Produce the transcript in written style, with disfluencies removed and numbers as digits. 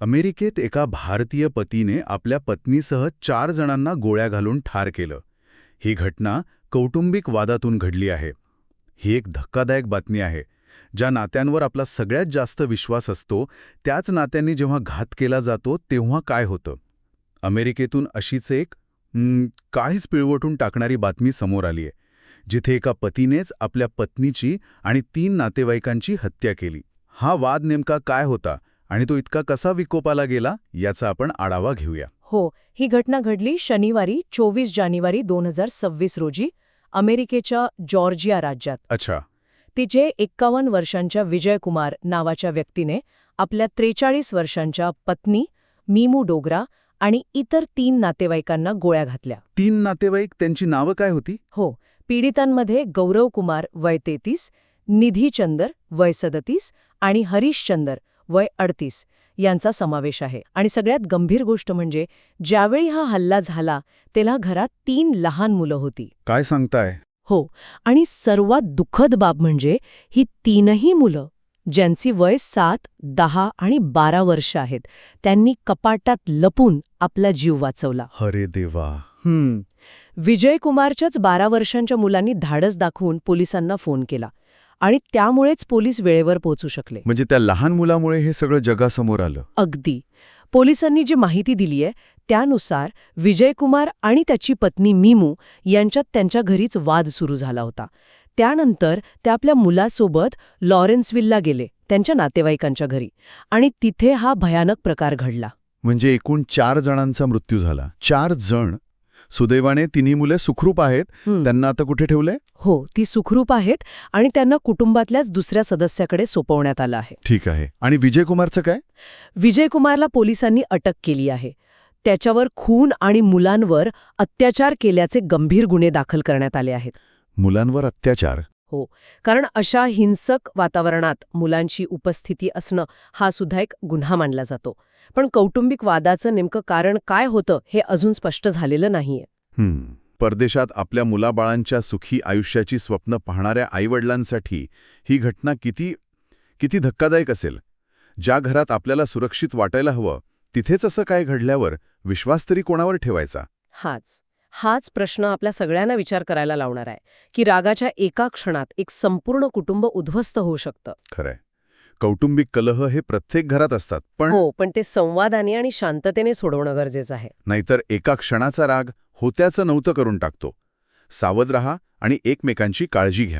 अमेरिकेत एका भारतीय पतीने आपल्या पत्नीसह 4 जणांना गोळ्या घालून ठार केलं. ही घटना कौटुंबिक वादातून घडली आहे. ही एक धक्कादायक बातमी आहे. ज्या नात्यांवर आपला सगळ्यात जास्त विश्वास असतो, त्याच नात्यांनी जेव्हा घात केला जातो तेव्हा काय होतं? अमेरिकेतून अशीच एक काहीच पिळवटून टाकणारी बातमी समोर आली आहे, जिथे एका पतीनेच आपल्या पत्नीची आणि 3 नातेवाईकांची हत्या केली. हा वाद नेमका काय होता आणि तो इतका कसा विकोपाला गेला, याचा आपण आढावा घेऊया. हो, ही घटना घडली शनिवारी 24 जानेवारी 2026 रोजी अमेरिकेच्या जॉर्जिया राज्यात. अच्छा. तिचे 51 वर्षांच्या विजय कुमार नावाच्या व्यक्तीने आपल्या 43 वर्षांच्या पत्नी मीमू डोगरा आणि इतर 3 नातेवाईकांना गोळ्या घातल्या. 3 नातेवाईक, त्यांची नावं काय होती? हो, पीडितांमध्ये गौरव कुमार वय 33, निधी चंदर वय 37 आणि हरीश चंदर वय 38 यांचा समावेश आहे. आणि सगळ्यात गंभीर गोष्ट म्हणजे ज्यावेळी हा हल्ला झाला तेव्हा घरात 3 लहान मुलं होती. काय सांगताय? हो, आणि सर्वात दुःखद बाब म्हणजे ही 3ही मुलं, ज्यांची वय 7, 10 आणि 12 वर्ष आहेत, त्यांनी कपाटात लपून आपला जीव वाचवला. अरे देवा. विजय कुमारच्याच 12 वर्षांच्या मुलांनी धाडस दाखवून पोलिसांना फोन केला आणि त्यामुळेच पोलीस वेळेवर पोहोचू शकले. म्हणजे त्या लहान मुलामुळे हे सगळं जगासमोर आलं. अगदी. पोलिसांनी जी माहिती दिलीय त्यानुसार विजय कुमार आणि त्याची पत्नी मीमू यांच्यात त्यांच्या घरीच वाद सुरू झाला होता. त्यानंतर ते आपल्या मुलासोबत लॉरेन्सविलला गेले, त्यांच्या नातेवाईकांच्या घरी, आणि तिथे हा भयानक प्रकार घडला. म्हणजे एकूण 4 जणांचा मृत्यू झाला. 4 जण. सुदैवाने 3ही मुले सुखरूप आहेत. त्यांना आता कुठे ठेवलंय? हो, ती सुखरूप आहेत आणि त्यांना कुटुंबातल्याच दुसऱ्या सदस्याकडे सोपवण्यात आलं आहे. ठीक आहे. आणि विजय कुमारचं काय? विजय कुमारला पोलिसांनी अटक केली आहे. त्याच्यावर खून आणि मुलांवर अत्याचार केल्याचे गंभीर गुन्हे दाखल करण्यात आले आहेत. मुलांवर अत्याचार? हो, कारण अशा हिंसक वातावरणात मुलांची उपस्थिती असणं हा सुद्धा एक गुन्हा मानला जातो. पण कौटुंबिक वादाचं नेमकं कारण काय होतं हे अजून स्पष्ट झालेलं नाहीये. परदेशात आपल्या मुलाबाळांच्या सुखी आयुष्याची स्वप्न पाहणाऱ्या आईवडिलांसाठी ही घटना किती धक्कादायक असेल. ज्या घरात आपल्याला सुरक्षित वाटायला हवं, तिथेच असं काय घडल्यावर विश्वास तरी कोणावर ठेवायचा? हाच प्रश्न आपल्या सगळ्यांना विचार करायला लावणार आहे, की रागाच्या एका क्षणात एक संपूर्ण कुटुंब उद्ध्वस्त होऊ शकतं. खरंय. कौटुंबिक कलह हे प्रत्येक घरात असतात, पण ते संवादाने आणि शांततेने सोडवणं गरजेचं आहे. नाहीतर एका क्षणाचा राग होत्याचं नव्हतं करून टाकतो. सावध रहा आणि एकमेकांची काळजी घ्या.